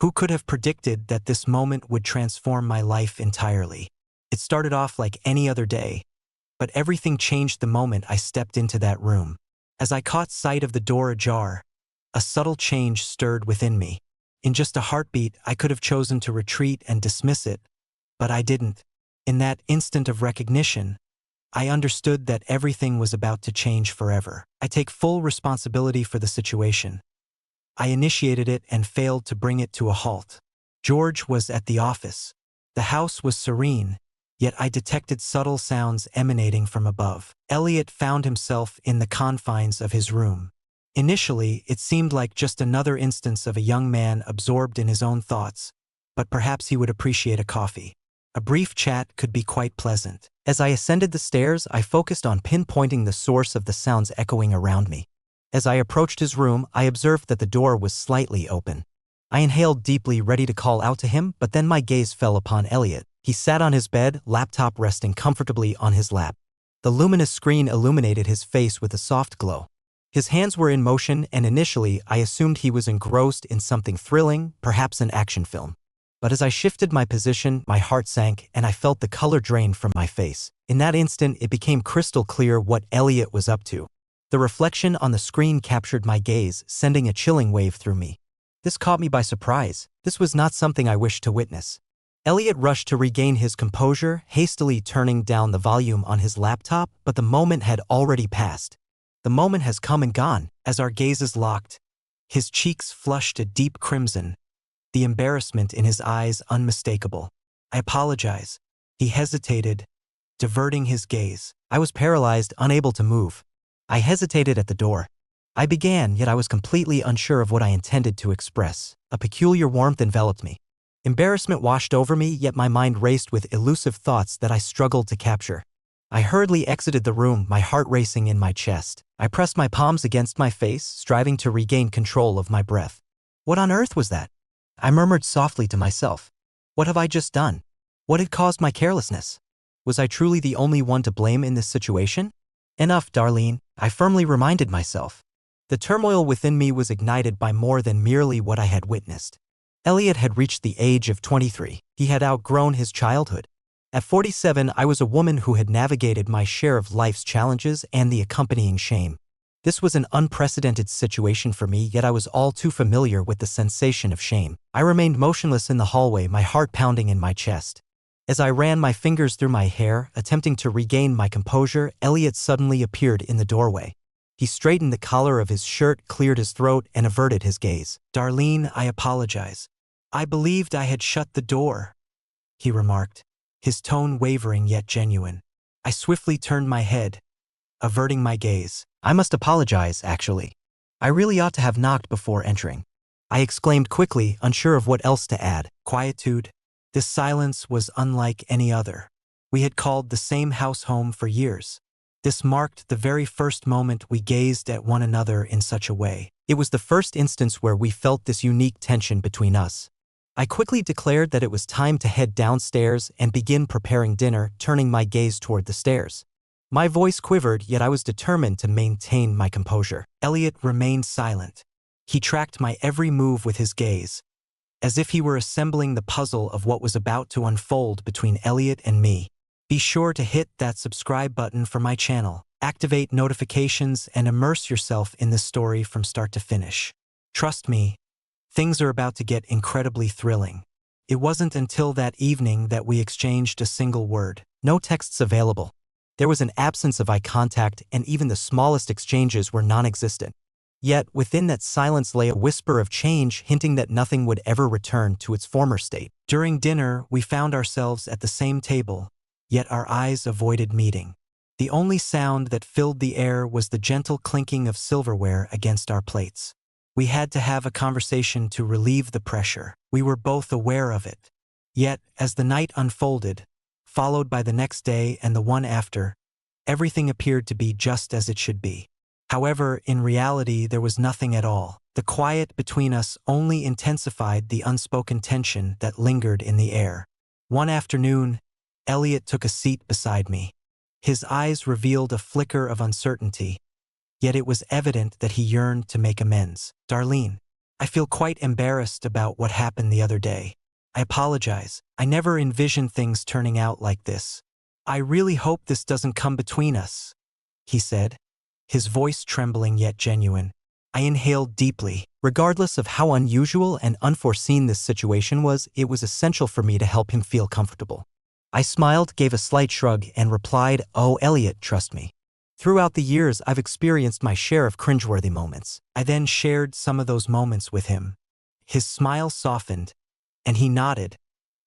Who could have predicted that this moment would transform my life entirely? It started off like any other day, but everything changed the moment I stepped into that room. As I caught sight of the door ajar, a subtle change stirred within me. In just a heartbeat, I could have chosen to retreat and dismiss it, but I didn't. In that instant of recognition, I understood that everything was about to change forever. I take full responsibility for the situation. I initiated it and failed to bring it to a halt. George was at the office. The house was serene, yet I detected subtle sounds emanating from above. Elliot found himself in the confines of his room. Initially, it seemed like just another instance of a young man absorbed in his own thoughts, but perhaps he would appreciate a coffee. A brief chat could be quite pleasant. As I ascended the stairs, I focused on pinpointing the source of the sounds echoing around me. As I approached his room, I observed that the door was slightly open. I inhaled deeply, ready to call out to him, but then my gaze fell upon Elliot. He sat on his bed, laptop resting comfortably on his lap. The luminous screen illuminated his face with a soft glow. His hands were in motion, and initially I assumed he was engrossed in something thrilling, perhaps an action film. But as I shifted my position, my heart sank and I felt the color drain from my face. In that instant, it became crystal clear what Elliot was up to. The reflection on the screen captured my gaze, sending a chilling wave through me. This caught me by surprise. This was not something I wished to witness. Elliot rushed to regain his composure, hastily turning down the volume on his laptop, but the moment had already passed. The moment has come and gone. As our gazes locked, his cheeks flushed a deep crimson, the embarrassment in his eyes unmistakable. "I apologize." He hesitated, diverting his gaze. I was paralyzed, unable to move. I hesitated at the door. I began, yet I was completely unsure of what I intended to express. A peculiar warmth enveloped me. Embarrassment washed over me, yet my mind raced with elusive thoughts that I struggled to capture. I hurriedly exited the room, my heart racing in my chest. I pressed my palms against my face, striving to regain control of my breath. What on earth was that? I murmured softly to myself. What have I just done? What had caused my carelessness? Was I truly the only one to blame in this situation? Enough, Darlene, I firmly reminded myself. The turmoil within me was ignited by more than merely what I had witnessed. Elliot had reached the age of 23. He had outgrown his childhood. At 47, I was a woman who had navigated my share of life's challenges and the accompanying shame. This was an unprecedented situation for me, yet I was all too familiar with the sensation of shame. I remained motionless in the hallway, my heart pounding in my chest. As I ran my fingers through my hair, attempting to regain my composure, Elliot suddenly appeared in the doorway. He straightened the collar of his shirt, cleared his throat, and averted his gaze. "Darlene, I apologize. I believed I had shut the door," he remarked, his tone wavering yet genuine. I swiftly turned my head, averting my gaze. "I must apologize, actually. I really ought to have knocked before entering," I exclaimed quickly, unsure of what else to add. Quietude. This silence was unlike any other. We had called the same house home for years. This marked the very first moment we gazed at one another in such a way. It was the first instance where we felt this unique tension between us. I quickly declared that it was time to head downstairs and begin preparing dinner, turning my gaze toward the stairs. My voice quivered, yet I was determined to maintain my composure. Elliot remained silent. He tracked my every move with his gaze, as if he were assembling the puzzle of what was about to unfold between Elliot and me. Be sure to hit that subscribe button for my channel, activate notifications, and immerse yourself in this story from start to finish. Trust me, things are about to get incredibly thrilling. It wasn't until that evening that we exchanged a single word. No texts available. There was an absence of eye contact, and even the smallest exchanges were non-existent. Yet, within that silence lay a whisper of change, hinting that nothing would ever return to its former state. During dinner, we found ourselves at the same table, yet our eyes avoided meeting. The only sound that filled the air was the gentle clinking of silverware against our plates. We had to have a conversation to relieve the pressure. We were both aware of it. Yet, as the night unfolded, followed by the next day and the one after, everything appeared to be just as it should be. However, in reality, there was nothing at all. The quiet between us only intensified the unspoken tension that lingered in the air. One afternoon, Elliot took a seat beside me. His eyes revealed a flicker of uncertainty, yet it was evident that he yearned to make amends. "Darlene," I feel quite embarrassed about what happened the other day. I apologize. I never envisioned things turning out like this. I really hope this doesn't come between us, he said, his voice trembling yet genuine. I inhaled deeply. Regardless of how unusual and unforeseen this situation was, it was essential for me to help him feel comfortable. I smiled, gave a slight shrug, and replied, "Oh, Elliot, trust me. Throughout the years, I've experienced my share of cringeworthy moments." I then shared some of those moments with him. His smile softened, and he nodded,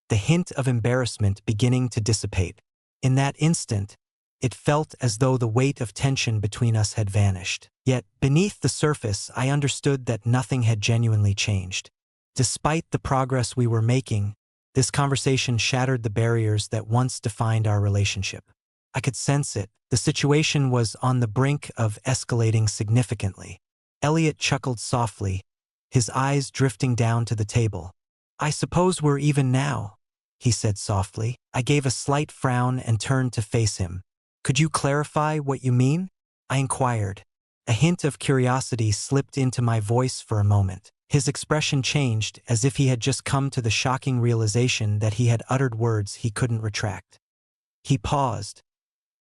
the hint of embarrassment beginning to dissipate. In that instant, it felt as though the weight of tension between us had vanished. Yet, beneath the surface, I understood that nothing had genuinely changed. Despite the progress we were making, this conversation shattered the barriers that once defined our relationship. I could sense it. The situation was on the brink of escalating significantly. Elliot chuckled softly, his eyes drifting down to the table. "I suppose we're even now," he said softly. I gave a slight frown and turned to face him. "Could you clarify what you mean?" I inquired. A hint of curiosity slipped into my voice for a moment. His expression changed, as if he had just come to the shocking realization that he had uttered words he couldn't retract. He paused,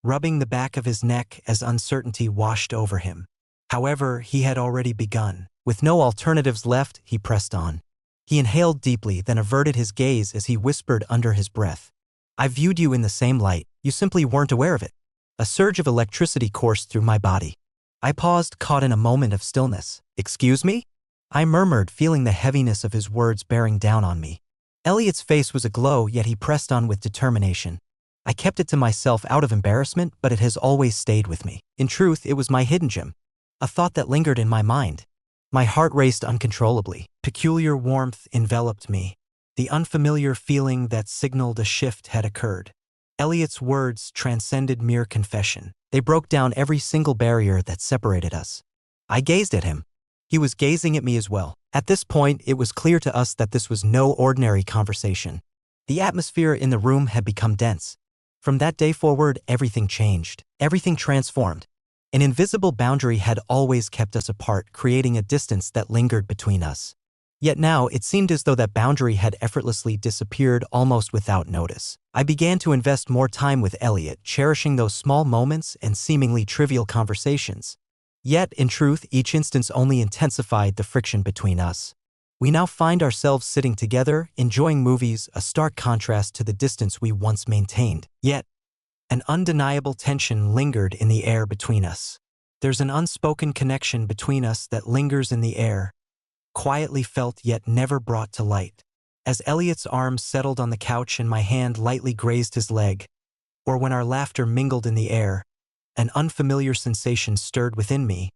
rubbing the back of his neck as uncertainty washed over him. However, he had already begun. With no alternatives left, he pressed on. He inhaled deeply, then averted his gaze as he whispered under his breath, "I viewed you in the same light. You simply weren't aware of it." A surge of electricity coursed through my body. I paused, caught in a moment of stillness. "Excuse me?" I murmured, feeling the heaviness of his words bearing down on me. Elliot's face was aglow, yet he pressed on with determination. I kept it to myself out of embarrassment, but it has always stayed with me. In truth, it was my hidden gem, a thought that lingered in my mind. My heart raced uncontrollably. Peculiar warmth enveloped me, the unfamiliar feeling that signaled a shift had occurred. Elliot's words transcended mere confession. They broke down every single barrier that separated us. I gazed at him. He was gazing at me as well. At this point, it was clear to us that this was no ordinary conversation. The atmosphere in the room had become dense. From that day forward, everything changed. Everything transformed. An invisible boundary had always kept us apart, creating a distance that lingered between us. Yet now, it seemed as though that boundary had effortlessly disappeared almost without notice. I began to invest more time with Elliot, cherishing those small moments and seemingly trivial conversations. Yet, in truth, each instance only intensified the friction between us. We now find ourselves sitting together, enjoying movies, a stark contrast to the distance we once maintained. Yet, an undeniable tension lingered in the air between us. There's an unspoken connection between us that lingers in the air, quietly felt yet never brought to light. As Elliot's arms settled on the couch and my hand lightly grazed his leg, or when our laughter mingled in the air, an unfamiliar sensation stirred within me,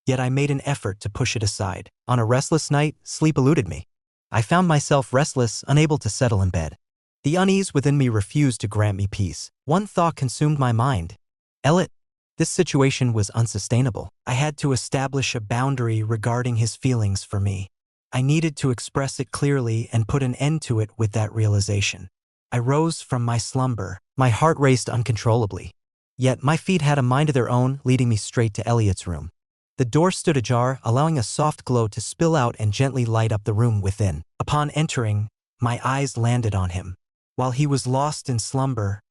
yet I made an effort to push it aside. On a restless night, sleep eluded me. I found myself restless, unable to settle in bed. The unease within me refused to grant me peace. One thought consumed my mind. Elliot, this situation was unsustainable. I had to establish a boundary regarding his feelings for me. I needed to express it clearly and put an end to it with that realization. I rose from my slumber. My heart raced uncontrollably. Yet my feet had a mind of their own, leading me straight to Elliot's room. The door stood ajar, allowing a soft glow to spill out and gently light up the room within. Upon entering, my eyes landed on him. While he was lost in slumber,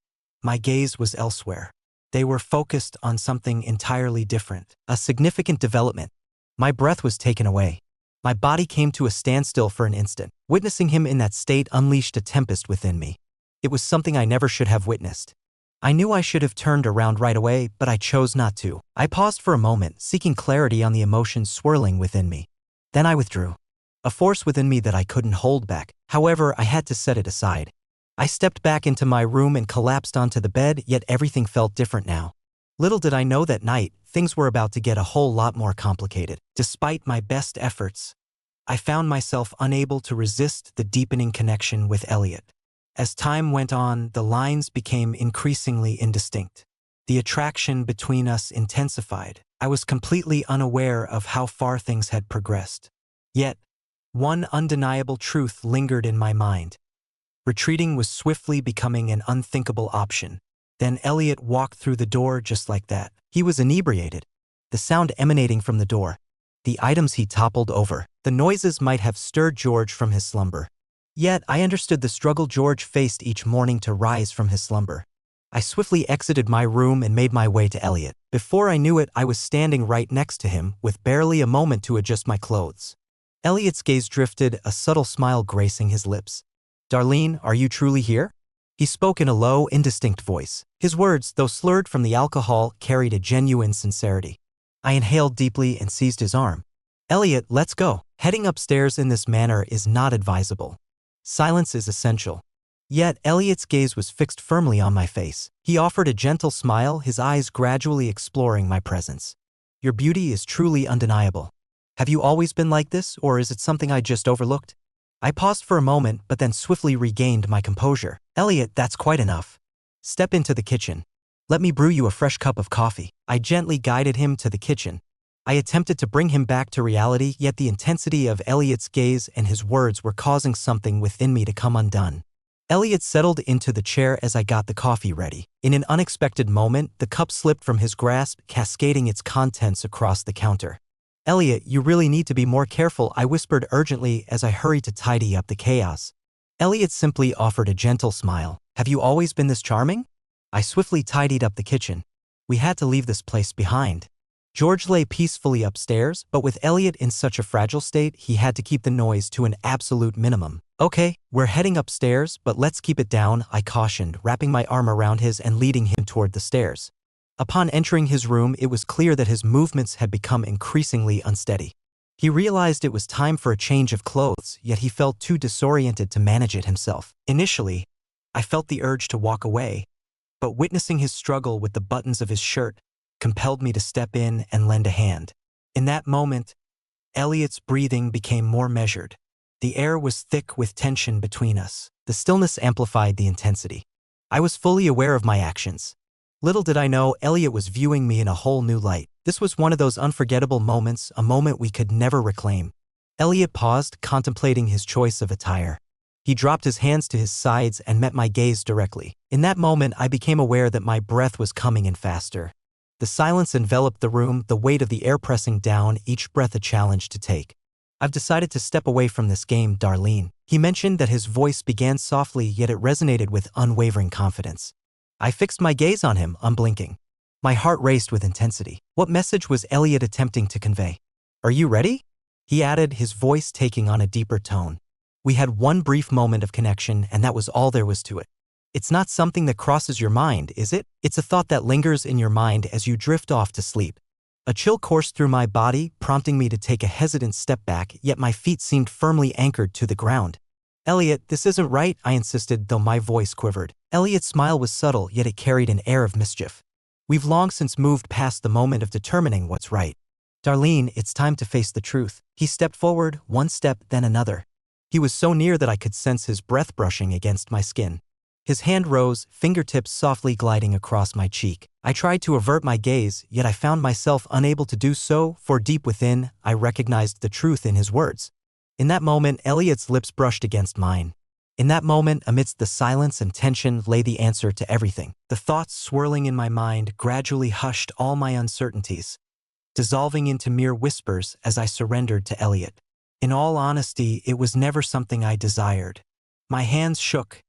my gaze was elsewhere. They were focused on something entirely different, a significant development. My breath was taken away. My body came to a standstill for an instant. Witnessing him in that state unleashed a tempest within me. It was something I never should have witnessed. I knew I should have turned around right away, but I chose not to. I paused for a moment, seeking clarity on the emotions swirling within me. Then I withdrew. A force within me that I couldn't hold back. However, I had to set it aside. I stepped back into my room and collapsed onto the bed, yet everything felt different now. Little did I know that night, things were about to get a whole lot more complicated. Despite my best efforts, I found myself unable to resist the deepening connection with Elliot. As time went on, the lines became increasingly indistinct. The attraction between us intensified. I was completely unaware of how far things had progressed. Yet, one undeniable truth lingered in my mind. Retreating was swiftly becoming an unthinkable option. Then Elliot walked through the door just like that. He was inebriated, the sound emanating from the door, the items he toppled over. The noises might have stirred George from his slumber. Yet, I understood the struggle George faced each morning to rise from his slumber. I swiftly exited my room and made my way to Elliot. Before I knew it, I was standing right next to him, with barely a moment to adjust my clothes. Elliot's gaze drifted, a subtle smile gracing his lips. "Darlene, are you truly here?" He spoke in a low, indistinct voice. His words, though slurred from the alcohol, carried a genuine sincerity. I inhaled deeply and seized his arm. "Elliot, let's go. Heading upstairs in this manner is not advisable. Silence is essential." Yet, Elliot's gaze was fixed firmly on my face. He offered a gentle smile, his eyes gradually exploring my presence. "Your beauty is truly undeniable. Have you always been like this, or is it something I just overlooked?" I paused for a moment, but then swiftly regained my composure. "Elliot, that's quite enough. Step into the kitchen. Let me brew you a fresh cup of coffee." I gently guided him to the kitchen. I attempted to bring him back to reality, yet the intensity of Elliot's gaze and his words were causing something within me to come undone. Elliot settled into the chair as I got the coffee ready. In an unexpected moment, the cup slipped from his grasp, cascading its contents across the counter. "Elliot, you really need to be more careful," I whispered urgently as I hurried to tidy up the chaos. Elliot simply offered a gentle smile. "Have you always been this charming?" I swiftly tidied up the kitchen. We had to leave this place behind. George lay peacefully upstairs, but with Elliot in such a fragile state, he had to keep the noise to an absolute minimum. "Okay, we're heading upstairs, but let's keep it down," I cautioned, wrapping my arm around his and leading him toward the stairs. Upon entering his room, it was clear that his movements had become increasingly unsteady. He realized it was time for a change of clothes, yet he felt too disoriented to manage it himself. Initially, I felt the urge to walk away, but witnessing his struggle with the buttons of his shirt compelled me to step in and lend a hand. In that moment, Elliot's breathing became more measured. The air was thick with tension between us. The stillness amplified the intensity. I was fully aware of my actions. Little did I know, Elliot was viewing me in a whole new light. This was one of those unforgettable moments, a moment we could never reclaim. Elliot paused, contemplating his choice of attire. He dropped his hands to his sides and met my gaze directly. In that moment, I became aware that my breath was coming in faster. The silence enveloped the room, the weight of the air pressing down, each breath a challenge to take. "I've decided to step away from this game, Darlene." He mentioned that his voice began softly, yet it resonated with unwavering confidence. I fixed my gaze on him, unblinking. My heart raced with intensity. What message was Elliot attempting to convey? "Are you ready?" he added, his voice taking on a deeper tone. We had one brief moment of connection, and that was all there was to it. It's not something that crosses your mind, is it? It's a thought that lingers in your mind as you drift off to sleep. A chill coursed through my body, prompting me to take a hesitant step back, yet my feet seemed firmly anchored to the ground. "Elliot, this isn't right," I insisted, though my voice quivered. Elliot's smile was subtle, yet it carried an air of mischief. "We've long since moved past the moment of determining what's right. Darlene, it's time to face the truth." He stepped forward, one step, then another. He was so near that I could sense his breath brushing against my skin. His hand rose, fingertips softly gliding across my cheek. I tried to avert my gaze, yet I found myself unable to do so, for deep within, I recognized the truth in his words. In that moment, Elliot's lips brushed against mine. In that moment, amidst the silence and tension, lay the answer to everything. The thoughts swirling in my mind gradually hushed all my uncertainties, dissolving into mere whispers as I surrendered to Elliot. In all honesty, it was never something I desired. My hands shook,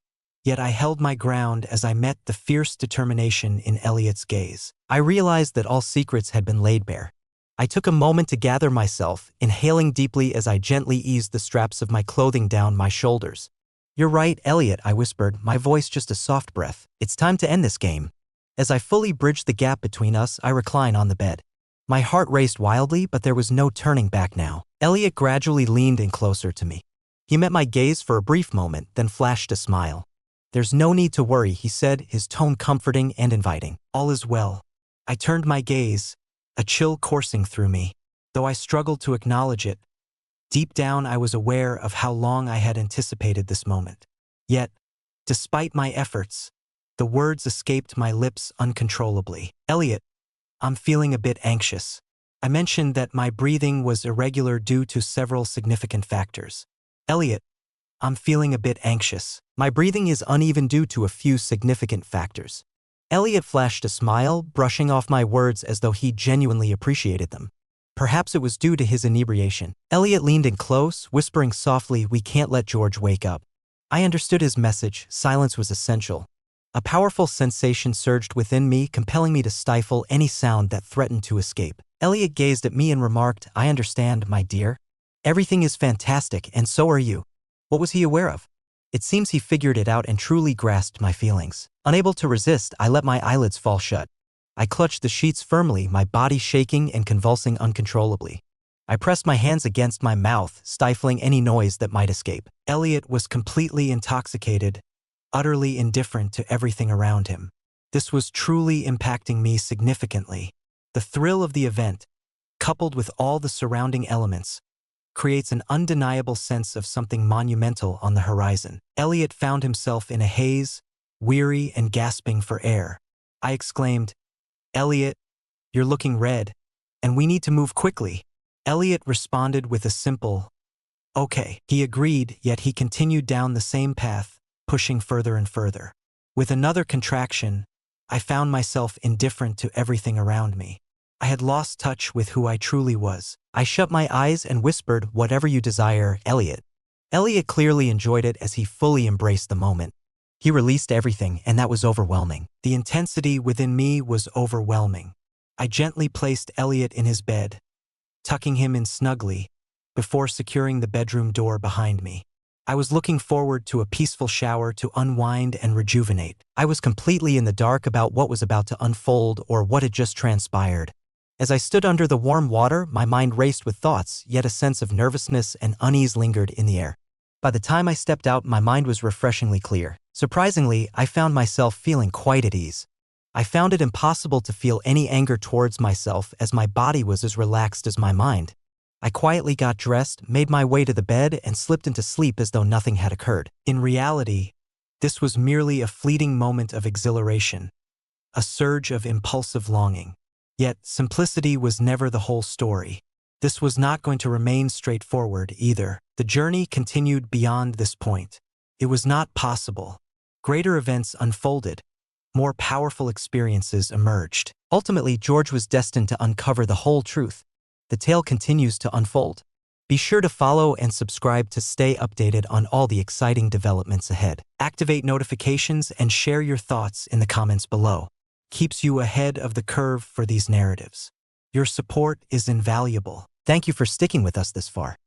yet I held my ground as I met the fierce determination in Elliot's gaze. I realized that all secrets had been laid bare. I took a moment to gather myself, inhaling deeply as I gently eased the straps of my clothing down my shoulders. "You're right, Elliot," I whispered, my voice just a soft breath. "It's time to end this game." As I fully bridged the gap between us, I reclined on the bed. My heart raced wildly, but there was no turning back now. Elliot gradually leaned in closer to me. He met my gaze for a brief moment, then flashed a smile. "There's no need to worry," he said, his tone comforting and inviting. "All is well." I turned my gaze, a chill coursing through me. Though I struggled to acknowledge it, deep down I was aware of how long I had anticipated this moment. Yet, despite my efforts, the words escaped my lips uncontrollably. "Elliot, I'm feeling a bit anxious." I mentioned that my breathing was irregular due to several significant factors. "Elliot, I'm feeling a bit anxious. My breathing is uneven due to a few significant factors." Elliot flashed a smile, brushing off my words as though he genuinely appreciated them. Perhaps it was due to his inebriation. Elliot leaned in close, whispering softly, "We can't let George wake up." I understood his message. Silence was essential. A powerful sensation surged within me, compelling me to stifle any sound that threatened to escape. Elliot gazed at me and remarked, "I understand, my dear. Everything is fantastic, and so are you." What was he aware of? It seems he figured it out and truly grasped my feelings. Unable to resist, I let my eyelids fall shut. I clutched the sheets firmly, my body shaking and convulsing uncontrollably. I pressed my hands against my mouth, stifling any noise that might escape. Elliot was completely intoxicated, utterly indifferent to everything around him. This was truly impacting me significantly. The thrill of the event, coupled with all the surrounding elements, creates an undeniable sense of something monumental on the horizon. Elliot found himself in a haze, weary and gasping for air. I exclaimed, "Elliot, you're looking red, and we need to move quickly." Elliot responded with a simple, "Okay." He agreed, yet he continued down the same path, pushing further and further. With another contraction, I found myself indifferent to everything around me. I had lost touch with who I truly was. I shut my eyes and whispered, "Whatever you desire, Elliot." Elliot clearly enjoyed it as he fully embraced the moment. He released everything, and that was overwhelming. The intensity within me was overwhelming. I gently placed Elliot in his bed, tucking him in snugly, before securing the bedroom door behind me. I was looking forward to a peaceful shower to unwind and rejuvenate. I was completely in the dark about what was about to unfold or what had just transpired. As I stood under the warm water, my mind raced with thoughts, yet a sense of nervousness and unease lingered in the air. By the time I stepped out, my mind was refreshingly clear. Surprisingly, I found myself feeling quite at ease. I found it impossible to feel any anger towards myself as my body was as relaxed as my mind. I quietly got dressed, made my way to the bed, and slipped into sleep as though nothing had occurred. In reality, this was merely a fleeting moment of exhilaration, a surge of impulsive longing. Yet, simplicity was never the whole story. This was not going to remain straightforward either. The journey continued beyond this point. It was not possible. Greater events unfolded. More powerful experiences emerged. Ultimately, George was destined to uncover the whole truth. The tale continues to unfold. Be sure to follow and subscribe to stay updated on all the exciting developments ahead. Activate notifications and share your thoughts in the comments below. Keeps you ahead of the curve for these narratives. Your support is invaluable. Thank you for sticking with us this far.